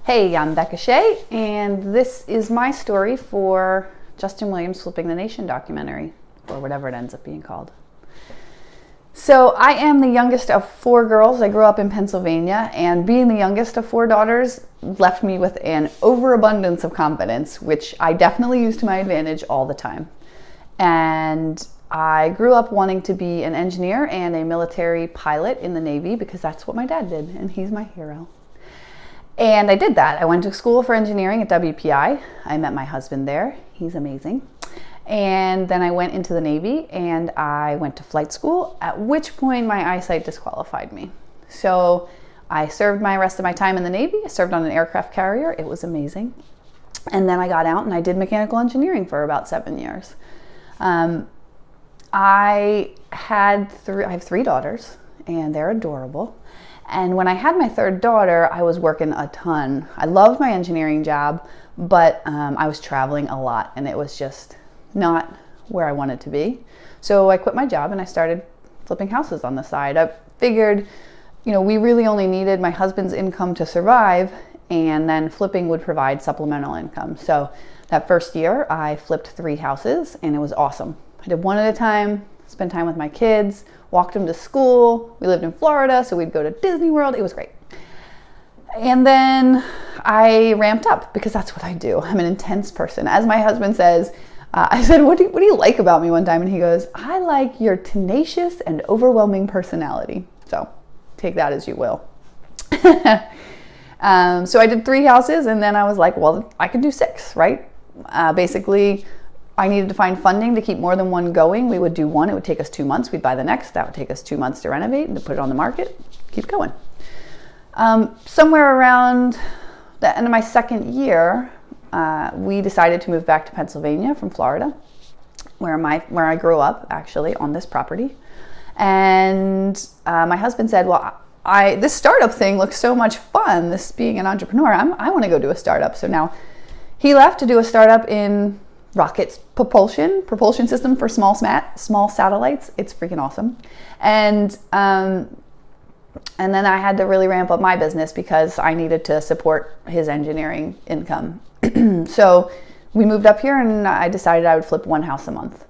Hey, I'm Becca Shea, and this is my story for Justin Williams' Flipping the Nation documentary, or whatever it ends up being called. So I am the youngest of 4 girls. I grew up in Pennsylvania, and being the youngest of 4 daughters left me with an overabundance of confidence, which I definitely use to my advantage all the time. And I grew up wanting to be an engineer and a military pilot in the Navy because that's what my dad did, and he's my hero. And I did that. I went to school for engineering at WPI. I met my husband there. He's amazing. And then I went into the Navy and I went to flight school, at which point my eyesight disqualified me. So I served my rest of my time in the Navy. I served on an aircraft carrier. It was amazing. And then I got out and I did mechanical engineering for about 7 years. I have 3 daughters and they're adorable. And when I had my 3rd daughter, I was working a ton. I loved my engineering job, but I was traveling a lot and it was just not where I wanted to be. So I quit my job and I started flipping houses on the side. I figured, we really only needed my husband's income to survive, and then flipping would provide supplemental income. So that first year I flipped 3 houses and it was awesome. I did one at a time, spent time with my kids, walked them to school. We lived in Florida, so we'd go to Disney World. It was great. And then I ramped up because that's what I do. I'm an intense person. As my husband says, I said, what do you like about me one time? And he goes, I like your tenacious and overwhelming personality. So take that as you will. So I did 3 houses and then I was like, well, I could do 6, right? Basically, I needed to find funding to keep more than one going. We would do one, it would take us 2 months. We'd buy the next, that would take us 2 months to renovate and to put it on the market, keep going. Somewhere around the end of my 2nd year, we decided to move back to Pennsylvania from Florida, where I grew up, actually, on this property. And my husband said, well, this startup thing looks so much fun, this being an entrepreneur, I want to go do a startup. So now he left to do a startup in rockets propulsion system for small satellites. It's freaking awesome. And then I had to really ramp up my business because I needed to support his engineering income. So we moved up here and I decided I would flip 1 house a month.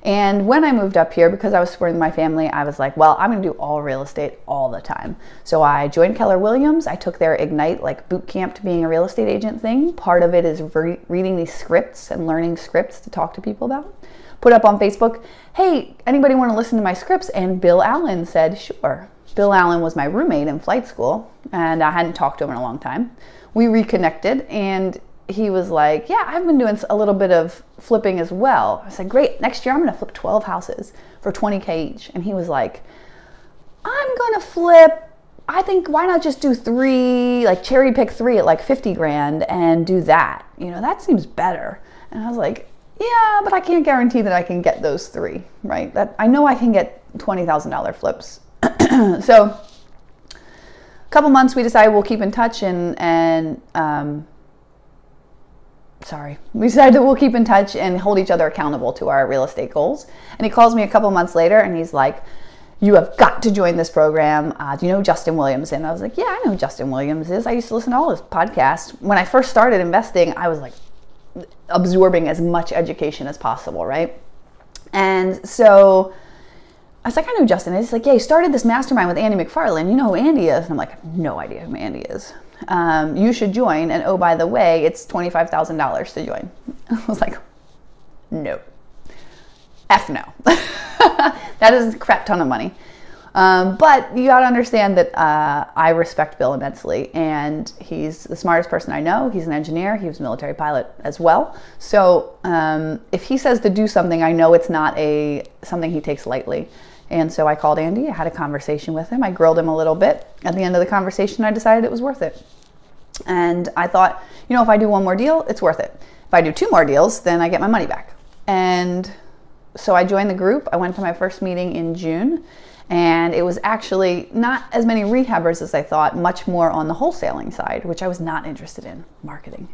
And when I moved up here, because I was supporting my family, I was like, well, I'm going to do all real estate all the time. So I joined Keller Williams. I took their Ignite boot camp to being a real estate agent thing. Part of it is reading these scripts and learning scripts to talk to people about. Put up on Facebook, hey, anybody want to listen to my scripts? And Bill Allen said, sure. Bill Allen was my roommate in flight school and I hadn't talked to him in a long time. We reconnected and he was like, yeah, I've been doing a little bit of flipping as well. I said, great, next year I'm going to flip 12 houses for $20K each. And he was like, I'm going to flip, I think, why not just do 3, cherry pick 3 at $50,000 and do that? That seems better. And I was like, yeah, but I can't guarantee that I can get those 3, right? That I know I can get $20,000 flips. So a couple months we decided we'll keep in touch we decided that we'll keep in touch and hold each other accountable to our real estate goals. And he calls me a couple months later and he's like, you have got to join this program. Do you know who Justin Williams is? And I was like, yeah, I know who Justin Williams is. I used to listen to all his podcasts. When I first started investing, I was absorbing as much education as possible, right? And so I was like, I know who Justin is. He's like, yeah, he started this mastermind with Andy McFarland. You know who Andy is? And I'm like, I have no idea who Andy is. You should join. And oh, by the way, it's $25,000 to join. I was like, no. F no. That is a crap ton of money. But you got to understand that I respect Bill immensely. And he's the smartest person I know. He's an engineer. He was a military pilot as well. So if he says to do something, I know it's not something he takes lightly. And so I called Andy, I had a conversation with him, I grilled him a little bit. At the end of the conversation, I decided it was worth it. And I thought, if I do 1 more deal, it's worth it. If I do 2 more deals, then I get my money back. And so I joined the group. I went to my first meeting in June, and it was actually not as many rehabbers as I thought, much more on the wholesaling side, which I was not interested in. Marketing.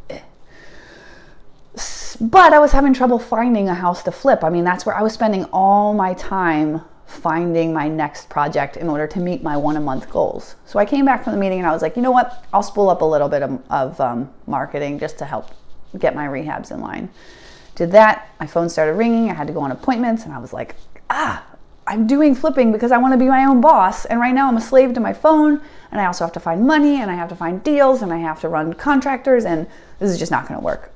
But I was having trouble finding a house to flip. I mean, that's where I was spending all my time finding my next project in order to meet my 1-a-month goals. So I came back from the meeting and I was like, you know what? I'll spool up a little bit of marketing just to help get my rehabs in line. Did that. My phone started ringing. I had to go on appointments and I was like, I'm doing flipping because I want to be my own boss. And right now I'm a slave to my phone, and I also have to find money, and I have to find deals, and I have to run contractors, and this is just not going to work.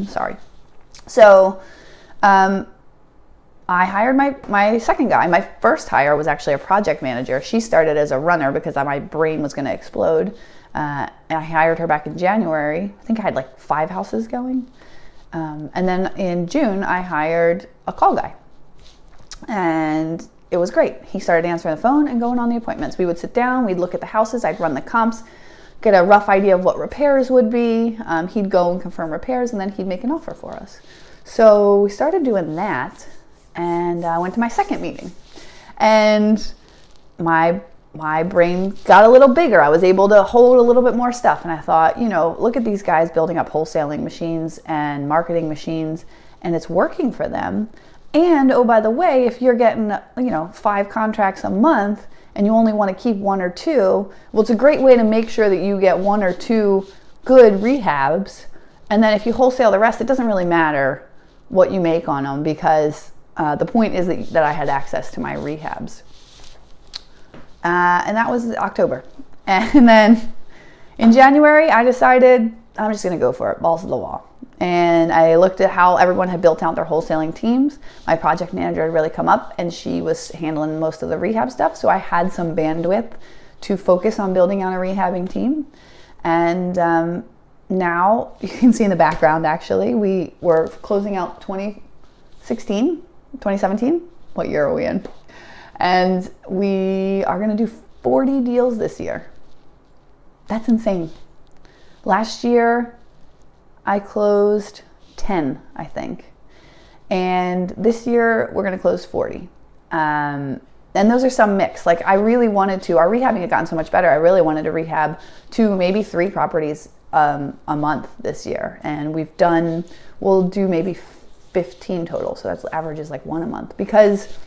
Sorry. So, I hired my second guy. My first hire was actually a project manager. She started as a runner because my brain was going to explode. And I hired her back in January. I think I had like 5 houses going. And then in June, I hired a call guy. And it was great. He started answering the phone and going on the appointments. We would sit down, we'd look at the houses, I'd run the comps, get a rough idea of what repairs would be. He'd go and confirm repairs, and then he'd make an offer for us. So we started doing that, and I went to my second meeting. And my brain got a little bigger. I was able to hold a little bit more stuff. And I thought, look at these guys building up wholesaling machines and marketing machines, and it's working for them. And, oh, by the way, if you're getting, 5 contracts a month and you only want to keep 1 or 2, well, it's a great way to make sure that you get 1 or 2 good rehabs. And then if you wholesale the rest, it doesn't really matter what you make on them, because the point is that I had access to my rehabs. And that was October. And then in January, I decided I'm just going to go for it, balls to the wall. And I looked at how everyone had built out their wholesaling teams. My project manager had really come up, and she was handling most of the rehab stuff. So I had some bandwidth to focus on building out a rehabbing team. And now you can see in the background, actually, we were closing out 2017. What year are we in? And we are going to do 40 deals this year. That's insane. Last year, I closed 10, I think. And this year, we're going to close 40. And those are some mix. Like, I really wanted to, our rehabbing had gotten so much better, I really wanted to rehab 2, maybe 3 properties a month this year. And we'll do maybe 15 total. So that's average is like 1 a month. Because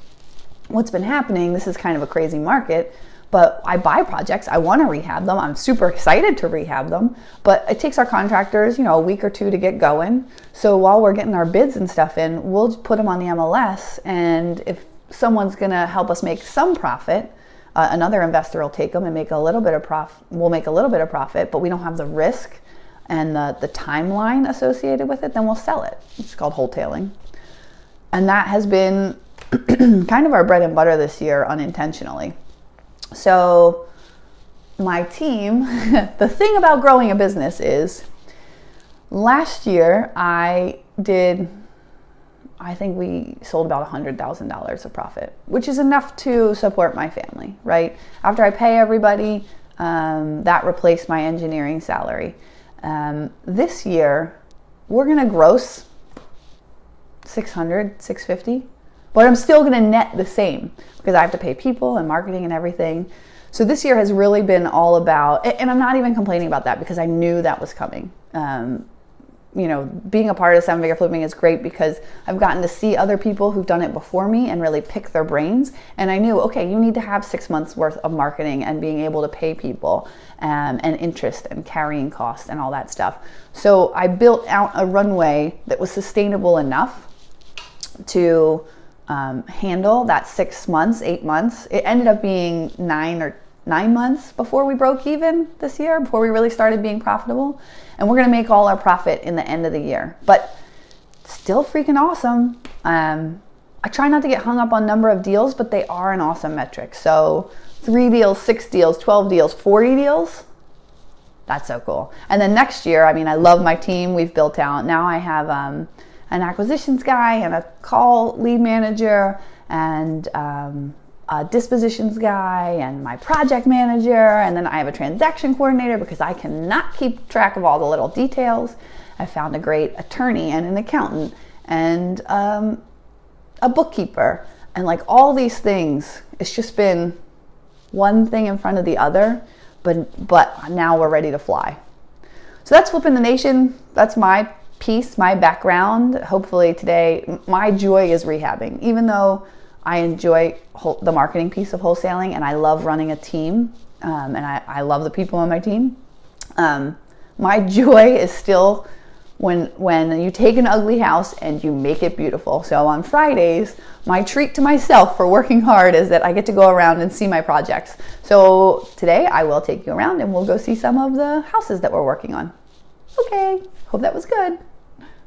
what's been happening, this is kind of a crazy market, but I buy projects, I want to rehab them, I'm super excited to rehab them, but it takes our contractors, a week or 2 to get going. So while we're getting our bids and stuff in, we'll put them on the MLS, and if someone's going to help us make some profit, another investor will take them and make a little bit of profit. We'll make a little bit of profit, but we don't have the risk and the timeline associated with it, then we'll sell it. It's called wholetailing. And that has been kind of our bread and butter this year unintentionally. So my team, the thing about growing a business is last year I think we sold about $100,000 of profit, which is enough to support my family, right? After I pay everybody, that replaced my engineering salary. This year, we're going to gross $600, $650, but I'm still going to net the same because I have to pay people and marketing and everything. So this year has really been all about, and I'm not even complaining about that because I knew that was coming. Being a part of 7-Figure Flipping is great because I've gotten to see other people who've done it before me and really pick their brains. And I knew, okay, you need to have 6 months worth of marketing and being able to pay people and interest and carrying costs and all that stuff. So I built out a runway that was sustainable enough to handle that 6 months, 8 months. It ended up being 9 months before we broke even this year, before we really started being profitable. And we're going to make all our profit in the end of the year, but still freaking awesome. I try not to get hung up on number of deals, but they are an awesome metric. So 3 deals, 6 deals, 12 deals, 40 deals. That's so cool. And then next year, I love my team. We've built out. Now I have an acquisitions guy and a call lead manager and a dispositions guy and my project manager, and then I have a transaction coordinator because I cannot keep track of all the little details. I found a great attorney and an accountant and a bookkeeper, and like all these things. It's just been one thing in front of the other, but now we're ready to fly. So that's Flipping the Nation. That's my piece, my background. Hopefully today, my joy is rehabbing. Even though I enjoy the marketing piece of wholesaling, and I love running a team, and I love the people on my team. My joy is still when you take an ugly house and you make it beautiful. So on Fridays, my treat to myself for working hard is that I get to go around and see my projects. So today I will take you around and we'll go see some of the houses that we're working on. Okay, hope that was good.